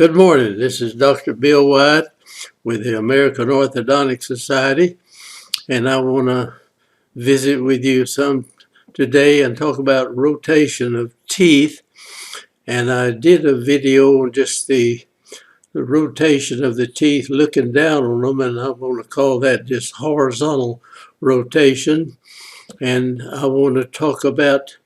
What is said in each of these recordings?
Good morning. This is Dr. Bill Wyatt with the American Orthodontic Society, and I want to visit with you some today and talk about rotation of teeth. And I did a video on just the rotation of the teeth, looking down on them, and I want to call that just horizontal rotation. And I want to talk about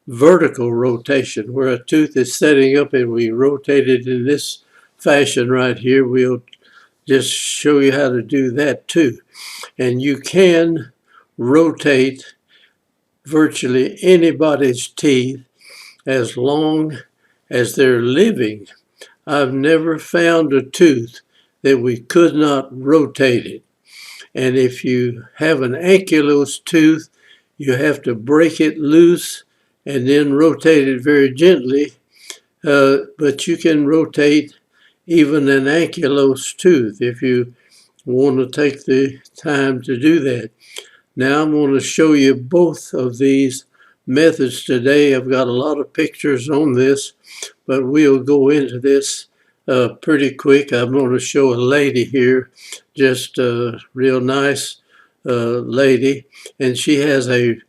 vertical rotation, where a tooth is setting up and we rotate it in this fashion right here. We'll just show you how to do that too. And you can rotate virtually anybody's teeth as long as they're living. I've never found a tooth that we could not rotate it. And if you have an ankylosed tooth, you have to break it loose and then rotate it very gently. But you can rotate even an ankylosed tooth if you want to take the time to do that. Now I'm going to show you both of these methods today. I've got a lot of pictures on this, but we'll go into this pretty quick. I'm going to show a lady here, just a real nice lady, and she has a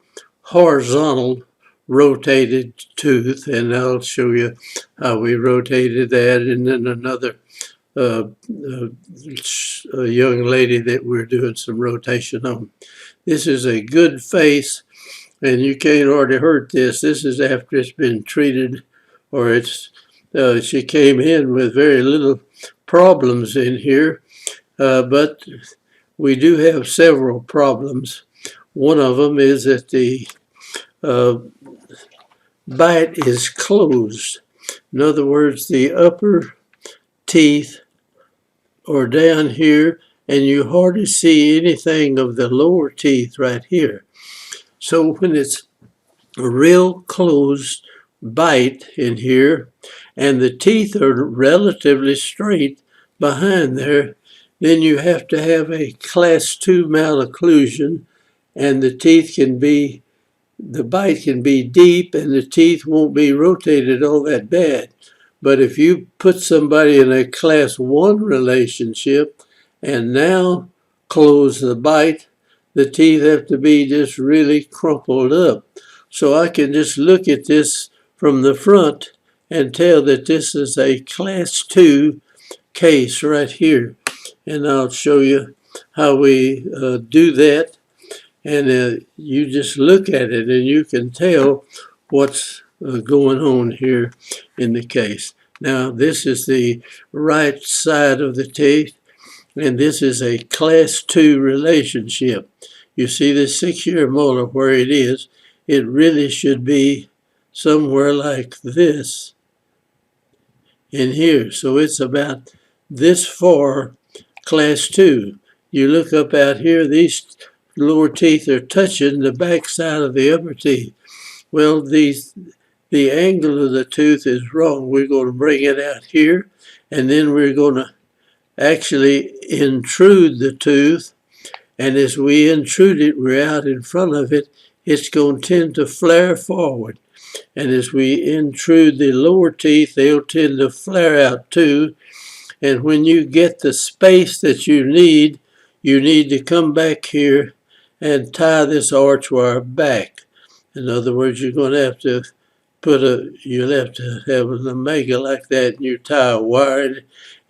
horizontal rotated tooth, and I'll show you how we rotated that, and then another a young lady that we're doing some rotation on. This is a good face, and you can't hardly hurt this. This is after it's been treated, or it's she came in with very little problems in here, but we do have several problems. One of them is that the bite is closed. In other words, the upper teeth are down here, and you hardly see anything of the lower teeth right here. So when it's a real closed bite in here, and the teeth are relatively straight behind there, then you have to have a class 2 malocclusion, and the bite can be deep and the teeth won't be rotated all that bad. But if you put somebody in a class 1 relationship and now close the bite, the teeth have to be just really crumpled up. So I can just look at this from the front and tell that this is a class 2 case right here. And I'll show you how we do that. And you just look at it and you can tell what's going on here in the case. Now, this is the right side of the teeth, and this is a class 2 relationship. You see the 6-year molar where it is. It really should be somewhere like this in here. So it's about this far class 2. You look up out here, these lower teeth are touching the back side of the upper teeth. Well, the angle of the tooth is wrong. We're going to bring it out here, and then we're going to actually intrude the tooth. And as we intrude it, we're out in front of it, it's going to tend to flare forward. And as we intrude the lower teeth, they'll tend to flare out too. And when you get the space that you need to come back here and tie this arch wire back. In other words, you're going to have to you'll have to have an omega like that, and you tie a wire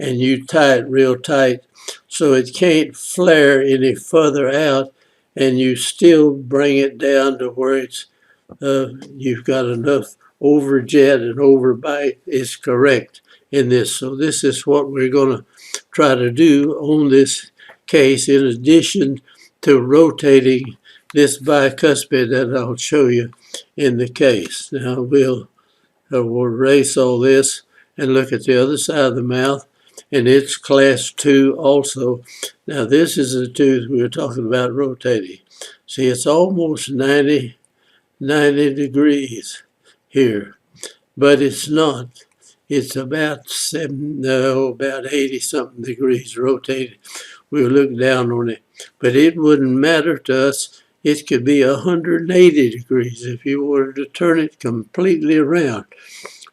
and you tie it real tight so it can't flare any further out, and you still bring it down to where it's you've got enough overjet and overbite is correct in this. So this is what we're going to try to do on this case, in addition to rotating this bicuspid that I'll show you in the case. Now we'll erase all this and look at the other side of the mouth, and it's class 2 also. Now this is the tooth we were talking about rotating. See, it's almost 90 degrees here, but it's not. It's about about 80 something degrees rotated. We'll look down on it, but it wouldn't matter to us. It could be 180 degrees if you wanted to turn it completely around.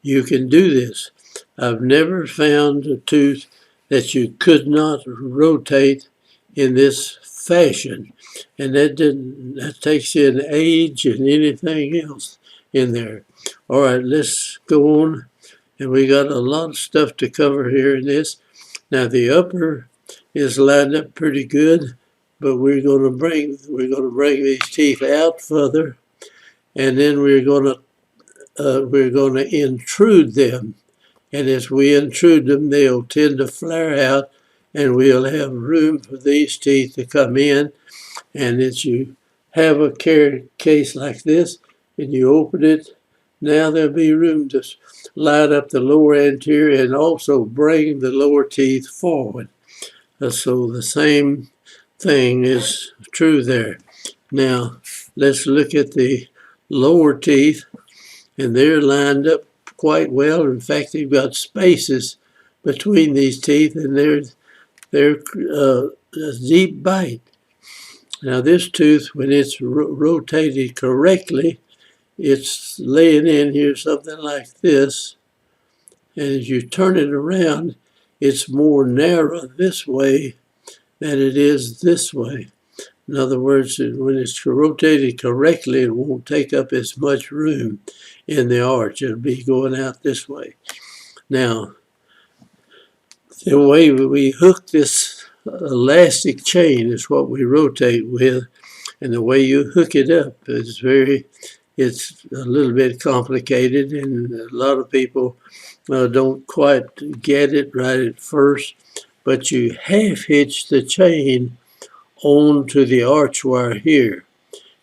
You can do this, I've never found a tooth that you could not rotate in this fashion. And that takes in age and anything else in there. All right, let's go on. And we got a lot of stuff to cover here in this. Now the upper is lined up pretty good, but we're going to bring these teeth out further, and then we're going to intrude them. And as we intrude them, they'll tend to flare out, and we'll have room for these teeth to come in. And as you have a case like this, and you open it, now there'll be room to line up the lower anterior and also bring the lower teeth forward. So the same thing is true there. Now, let's look at the lower teeth, and they're lined up quite well. In fact, they've got spaces between these teeth, and they're a deep bite. Now, this tooth, when it's rotated correctly, it's laying in here something like this. And as you turn it around, it's more narrow this way than it is this way. In other words, when it's rotated correctly, it won't take up as much room in the arch. It'll be going out this way. Now, the way we hook this elastic chain is what we rotate with, and the way you hook it up is it's a little bit complicated, and a lot of people don't quite get it right at first, but you half hitch the chain onto the arch wire here,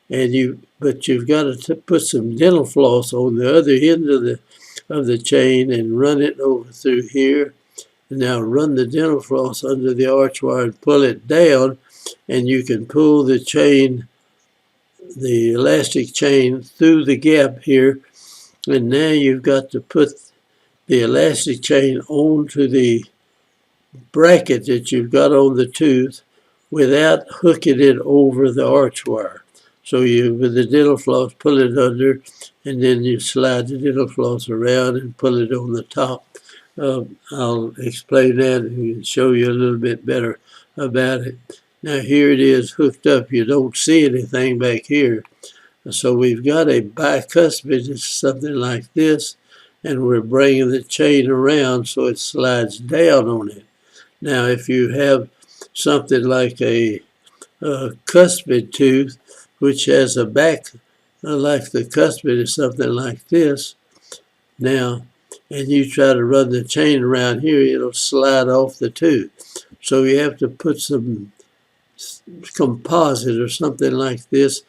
but you've got to put some dental floss on the other end of the chain and run it over through here. And now run the dental floss under the arch wire and pull it down, and you can pull the chain, the elastic chain, through the gap here. And now you've got to put the elastic chain onto the bracket that you've got on the tooth without hooking it over the arch wire. So you, with the dental floss, pull it under, and then you slide the dental floss around and pull it on the top. I'll explain that and show you a little bit better about it. Now here it is hooked up. You don't see anything back here. So we've got a bicuspid, it's something like this, and we're bringing the chain around so it slides down on it. Now if you have something like a cuspid tooth, which has a back like the cuspid is something like this, now, and you try to run the chain around here, it'll slide off the tooth. So you have to put some composite or something like this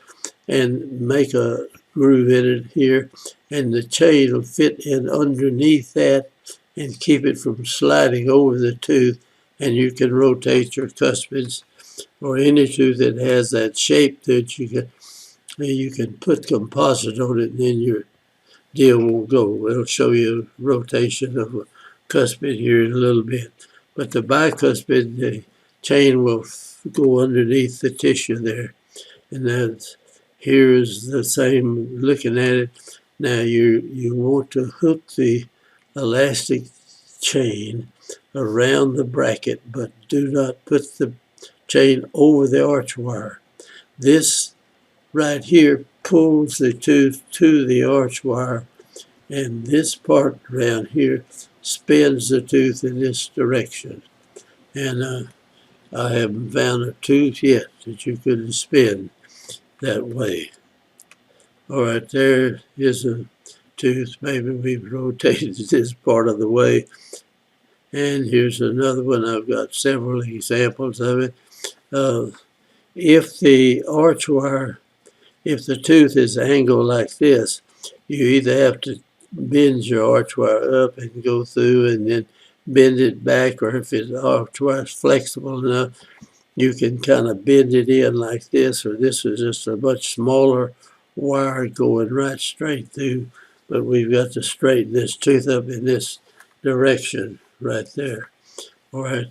and make a groove in it here, and the chain will fit in underneath that and keep it from sliding over the tooth, and you can rotate your cuspids or any tooth that has that shape that you can put composite on it, and then your deal will go. It'll show you rotation of a cuspid here in a little bit. But the bicuspid, the chain will go underneath the tissue there. And that's, here is the same, looking at it. Now you want to hook the elastic chain around the bracket, but do not put the chain over the arch wire. This right here pulls the tooth to the arch wire, and this part around here spins the tooth in this direction. And I haven't found a tooth yet that you couldn't spin that way. All right, there is a tooth. Maybe we've rotated this part of the way. And here's another one. I've got several examples of it. If the arch wire, if the tooth is angled like this, you either have to bend your arch wire up and go through and then bend it back, or if the arch wire is flexible enough, you can kind of bend it in like this, or this is just a much smaller wire going right straight through, but we've got to straighten this tooth up in this direction right there. All right,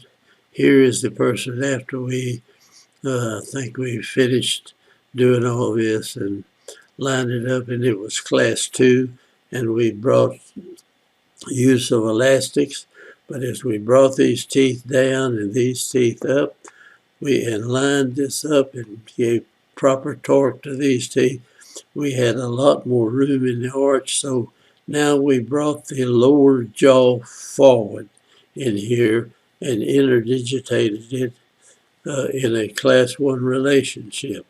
here is the person after we think we finished doing all this and lined it up, and it was class 2, and we brought use of elastics. But as we brought these teeth down and these teeth up, we lined this up and gave proper torque to these teeth, we had a lot more room in the arch. So now we brought the lower jaw forward in here and interdigitated it in a class 1 relationship.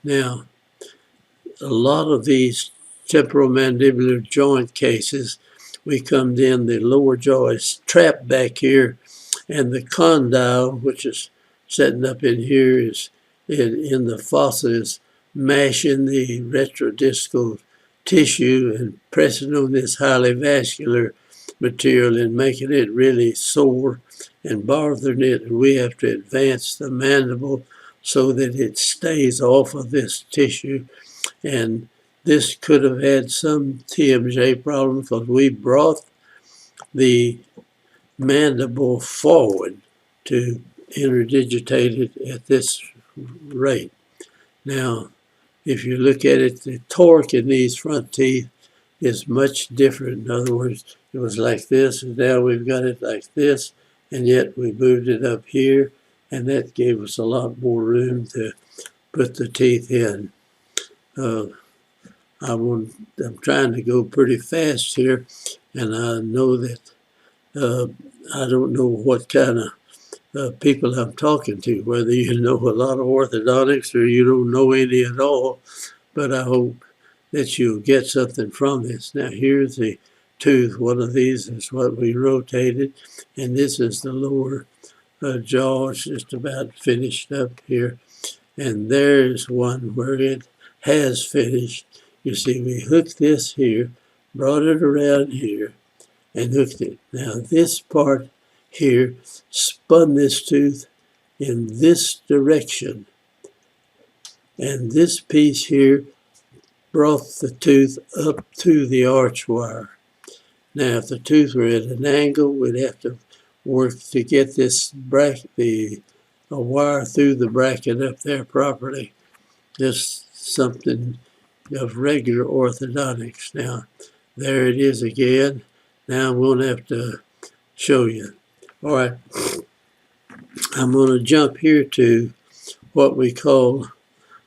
Now, a lot of these temporomandibular joint cases, we come in, the lower jaw is trapped back here, and the condyle, which is setting up in here, is in the fossa, is mashing the retrodiscal tissue and pressing on this highly vascular material and making it really sore and bothering it. And we have to advance the mandible so that it stays off of this tissue. And this could have had some TMJ problem because we brought the mandible forward to interdigitate it at this rate. Now, if you look at it, the torque in these front teeth is much different. In other words, it was like this, and now we've got it like this, and yet we moved it up here, and that gave us a lot more room to put the teeth in. I'm trying to go pretty fast here, and I know that I don't know what kind of people I'm talking to, whether you know a lot of orthodontics or you don't know any at all, but I hope that you'll get something from this. Now here's the tooth. One of these is what we rotated, and this is the lower jaw. It's just about finished up here, and there's one where it has finished. You see, we hooked this here, brought it around here, and hooked it. Now this part here spun this tooth in this direction, and this piece here brought the tooth up to the arch wire. Now if the tooth were at an angle, we'd have to work to get this bracket, a wire through the bracket up there properly. Just something of regular orthodontics. Now there it is again. Now I'm going to have to show you. All right, I'm going to jump here to what we call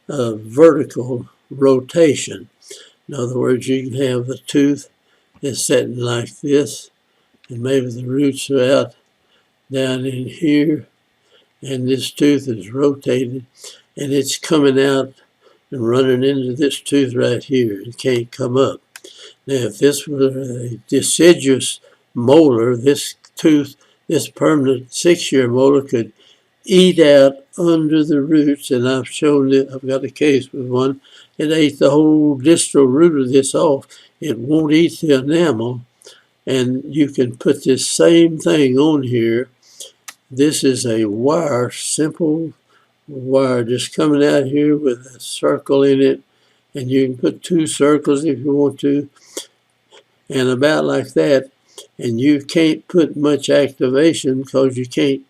vertical rotation. In other words, you can have the tooth is sitting like this, and maybe the roots are out down in here, and this tooth is rotated, and it's coming out and running into this tooth right here. It can't come up. Now, if this were a deciduous molar, this tooth, this permanent 6-year molar could eat out under the roots, and I've shown it. I've got a case with one. It ate the whole distal root of this off. It won't eat the enamel, and you can put this same thing on here. This is a wire, simple wire, just coming out here with a circle in it, and you can put 2 circles if you want to, and about like that. And you can't put much activation because you can't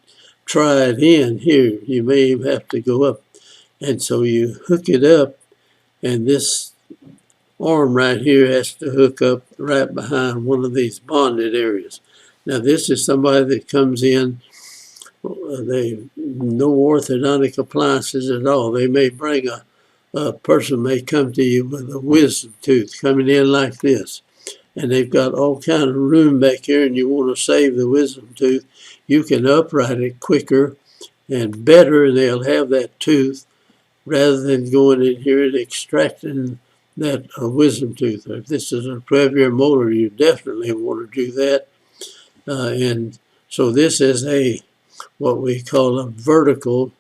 try it in here. You may even have to go up. And so you hook it up, and this arm right here has to hook up right behind one of these bonded areas. Now this is somebody that comes in, they no orthodontic appliances at all. They may bring a person may come to you with a wisdom tooth coming in like this, and they've got all kind of room back here, and you want to save the wisdom tooth. You can upright it quicker and better, and they'll have that tooth rather than going in here and extracting that wisdom tooth. If this is a 12-year molar, you definitely want to do that. And so this is what we call a vertical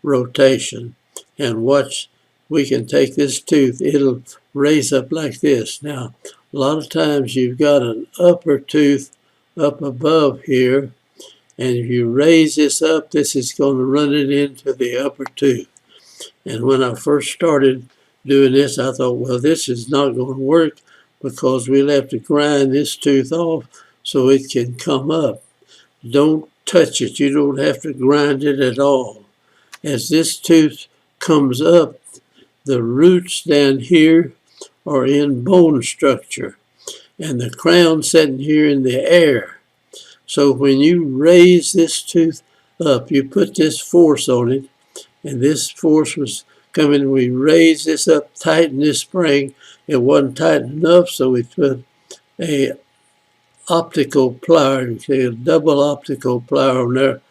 rotation. And watch, we can take this tooth, it'll raise up like this. Now, a lot of times you've got an upper tooth up above here, and if you raise this up, this is going to run it into the upper tooth. And when I first started doing this, I thought, well, this is not going to work because we'll have to grind this tooth off so it can come up. Don't touch it. You don't have to grind it at all. As this tooth comes up, the roots down here are in bone structure. and the crown sitting here in the air. So when you raise this tooth up, you put this force on it, and this force was coming. We raised this up, tighten this spring. It wasn't tight enough, so we put a optical plier, a double optical plier on there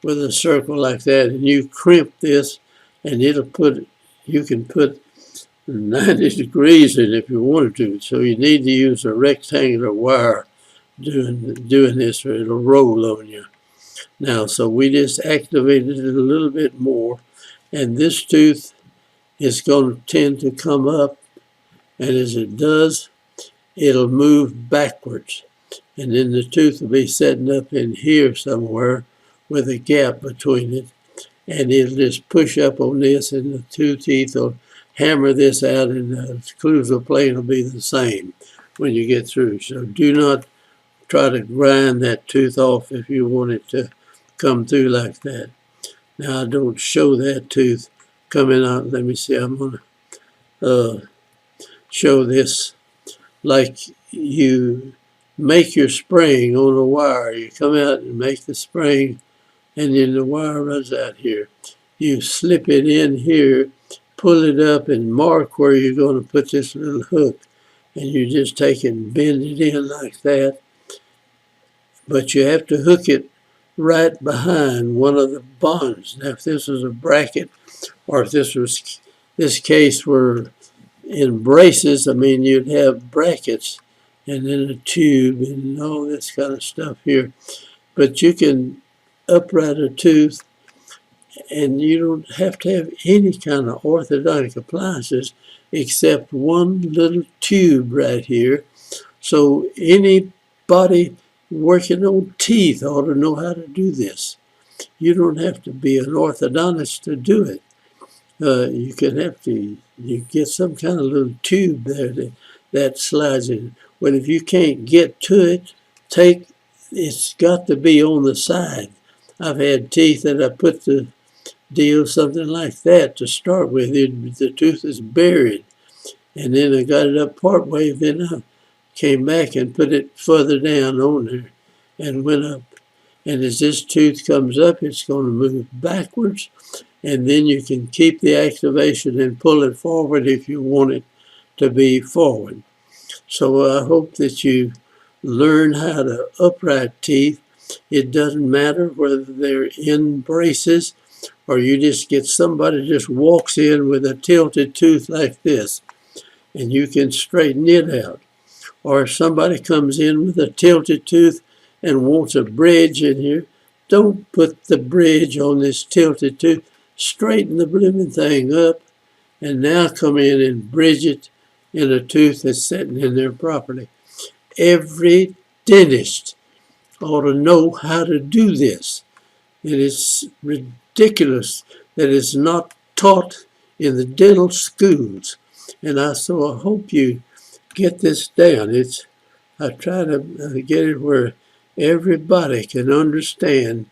with a circle like that, and you crimp this, and you can put 90 degrees in if you wanted to. So you need to use a rectangular wire doing this, or it'll roll on you. Now, so we just activated it a little bit more, and this tooth is going to tend to come up, and as it does, it'll move backwards. And then the tooth will be setting up in here somewhere with a gap between it, and it'll just push up on this, and the two teeth will hammer this out, and the occlusal plane will be the same when you get through. So do not try to grind that tooth off if you want it to come through like that. Now I don't show that tooth coming out. Let me see, I'm going to show this like you make your spring on a wire. You come out and make the spring, and then the wire runs out here. You slip it in here, pull it up, and mark where you're going to put this little hook. And you just take it and bend it in like that. But you have to hook it right behind one of the bonds. Now, if this was a bracket, or if this case were in braces, I mean, you'd have brackets and then a tube and all this kind of stuff here. But you can upright a tooth, and you don't have to have any kind of orthodontic appliances except one little tube right here. So anybody working on teeth ought to know how to do this. You don't have to be an orthodontist to do it. You get some kind of little tube there that slides in. Well, if you can't get to it, it's got to be on the side. I've had teeth that I put the deal something like that to start with. The tooth is buried, and then I got it up part way, then I came back and put it further down on there and went up. And as this tooth comes up, it's going to move backwards, and then you can keep the activation and pull it forward if you want it to be forward. So I hope that you learn how to upright teeth. It doesn't matter whether they're in braces or you just get somebody just walks in with a tilted tooth like this, and you can straighten it out. Or if somebody comes in with a tilted tooth and wants a bridge in here, don't put the bridge on this tilted tooth. Straighten the blooming thing up, and now come in and bridge it in a tooth that's sitting in there properly. Every dentist ought to know how to do this. It is ridiculous that it's not taught in the dental schools. And so I hope you get this down. I try to get it where everybody can understand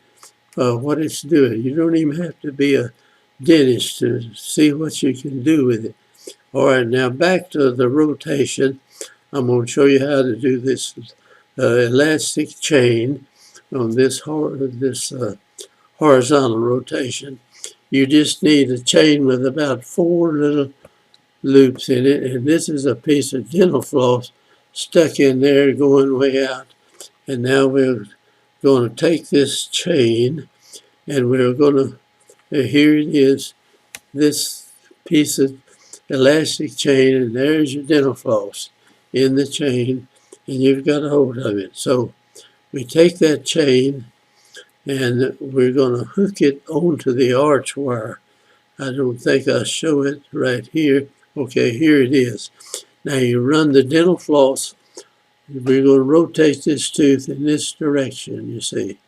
what it's doing. You don't even have to be a dentist to see what you can do with it. All right, now back to the rotation. I'm going to show you how to do this elastic chain on this horizontal rotation. You just need a chain with about 4 little loops in it, and this is a piece of dental floss stuck in there going way out. And now we're going to take this chain, and we're going to, here it is, this piece of elastic chain, and there's your dental floss in the chain, and you've got a hold of it. So we take that chain, and we're going to hook it onto the arch wire. I don't think I'll show it right here. Okay, here it is. Now you run the dental floss. We're going to rotate this tooth in this direction, you see.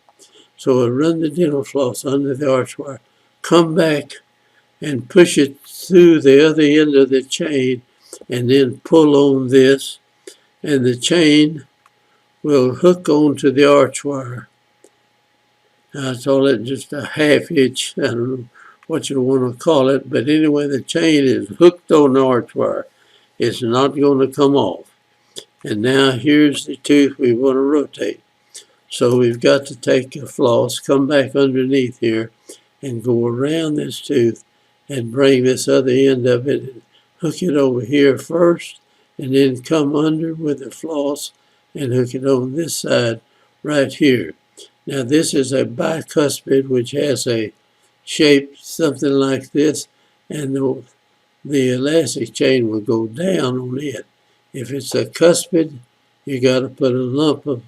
So we'll run the dental floss under the arch wire, come back and push it through the other end of the chain, and then pull on this, and the chain will hook onto the arch wire. I call it just a half hitch. I don't know what you want to call it, but anyway, the chain is hooked on the arch wire. It's not going to come off. And now here's the tooth we want to rotate. So we've got to take a floss, come back underneath here, and go around this tooth and bring this other end of it and hook it over here first, and then come under with the floss and hook it on this side right here. Now this is a bicuspid which has a shape something like this, and the elastic chain will go down on it. If it's a cuspid, you got to put a lump of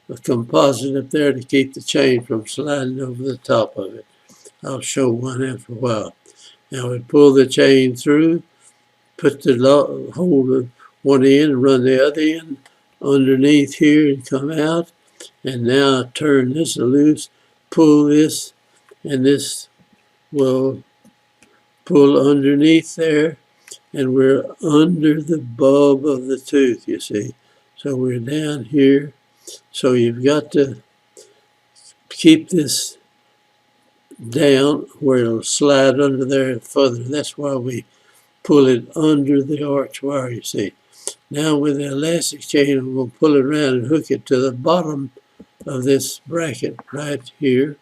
a composite up there to keep the chain from sliding over the top of it. I'll show one after a while. Now we pull the chain through, put the hold of one end and run the other end underneath here and come out. And now turn this loose, pull this, and this will pull underneath there, and we're under the bulb of the tooth, you see. So we're down here. So you've got to keep this down where it'll slide under there further. That's why we pull it under the arch wire, you see. Now with the elastic chain, we'll pull it around and hook it to the bottom of this bracket right here.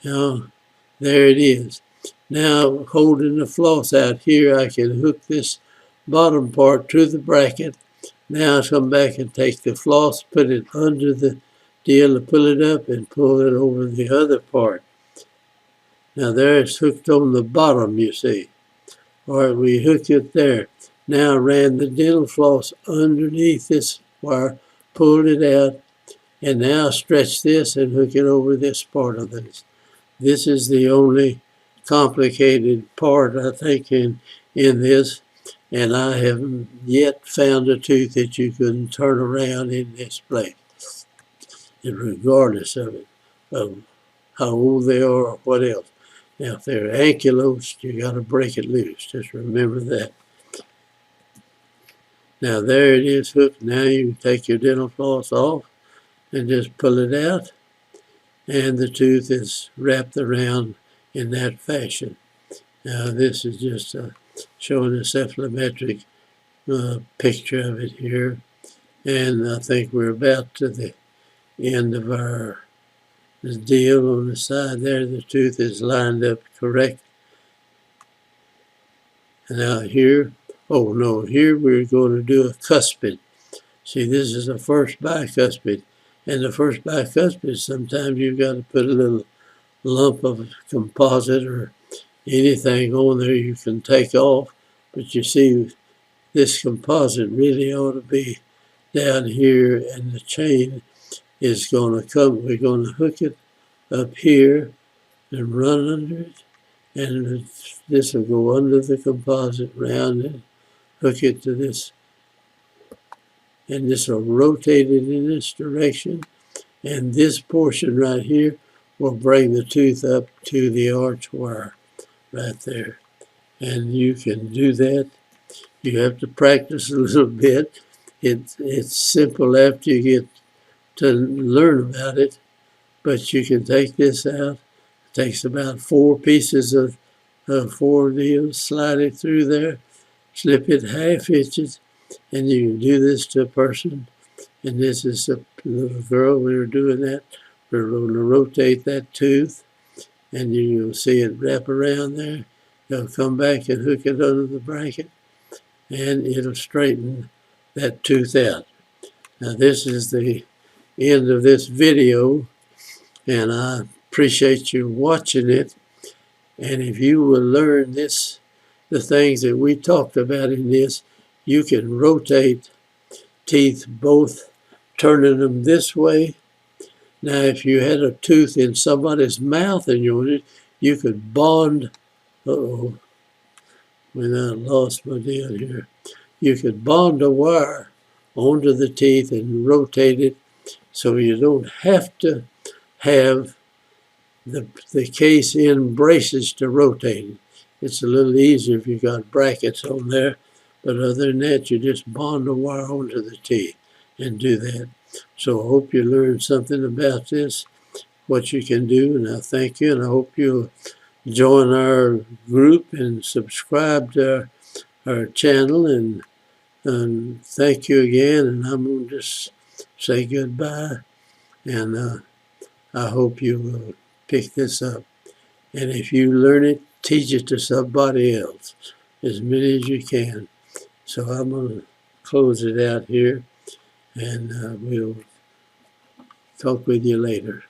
Now, there it is. Now, holding the floss out here, I can hook this bottom part to the bracket. Now I come back and take the floss, put it under the deal to pull it up and pull it over the other part. Now there it's hooked on the bottom, you see. All right, we hooked it there. Now ran the dental floss underneath this wire, pulled it out, and now stretch this and hook it over this part of this. This is the only complicated part, I think, in this. And I haven't yet found a tooth that you can turn around in this place, and regardless of it, of how old they are or what else. Now, if they're ankylosed, you got to break it loose. Just remember that. Now, there it is hooked. Now you can take your dental floss off and just pull it out, and the tooth is wrapped around in that fashion. Now, this is just showing a cephalometric picture of it here, and I think we're about to the end of our deal. On the side there, the tooth is lined up correct. And now here, oh no, here we're going to do a cuspid. See, this is the first bicuspid, and the first bicuspid, sometimes you've got to put a little lump of composite or anything on there you can take off, but you see, this composite really ought to be down here, and the chain is going to come. We're going to hook it up here and run under it, and this will go under the composite, round it, hook it to this, and this will rotate it in this direction, and this portion right here will bring the tooth up to the arch wire right there. And you can do that. You have to practice a little bit. It's simple after you get to learn about it, but you can take this out. It takes about 4 pieces of 4 deals, slide it through there, slip it half inches, and you can do this to a person. And this is a little girl, we were doing that. We're going to rotate that tooth, and you'll see it wrap around there. They'll come back and hook it under the bracket, and it'll straighten that tooth out. Now this is the end of this video, and I appreciate you watching it. And if you will learn this, the things that we talked about in this, you can rotate teeth both, turning them this way. Now if you had a tooth in somebody's mouth and you wanted, you could bond, when I lost my deal here, you could bond a wire onto the teeth and rotate it so you don't have to have the case in braces to rotate it. It's a little easier if you got brackets on there, but other than that, you just bond a wire onto the teeth and do that. So I hope you learned something about this, what you can do, and I thank you, and I hope you'll join our group and subscribe to our channel, and thank you again. And I'm going to just say goodbye, and I hope you will pick this up. And if you learn it, teach it to somebody else, as many as you can. So I'm going to close it out here, and we'll talk with you later.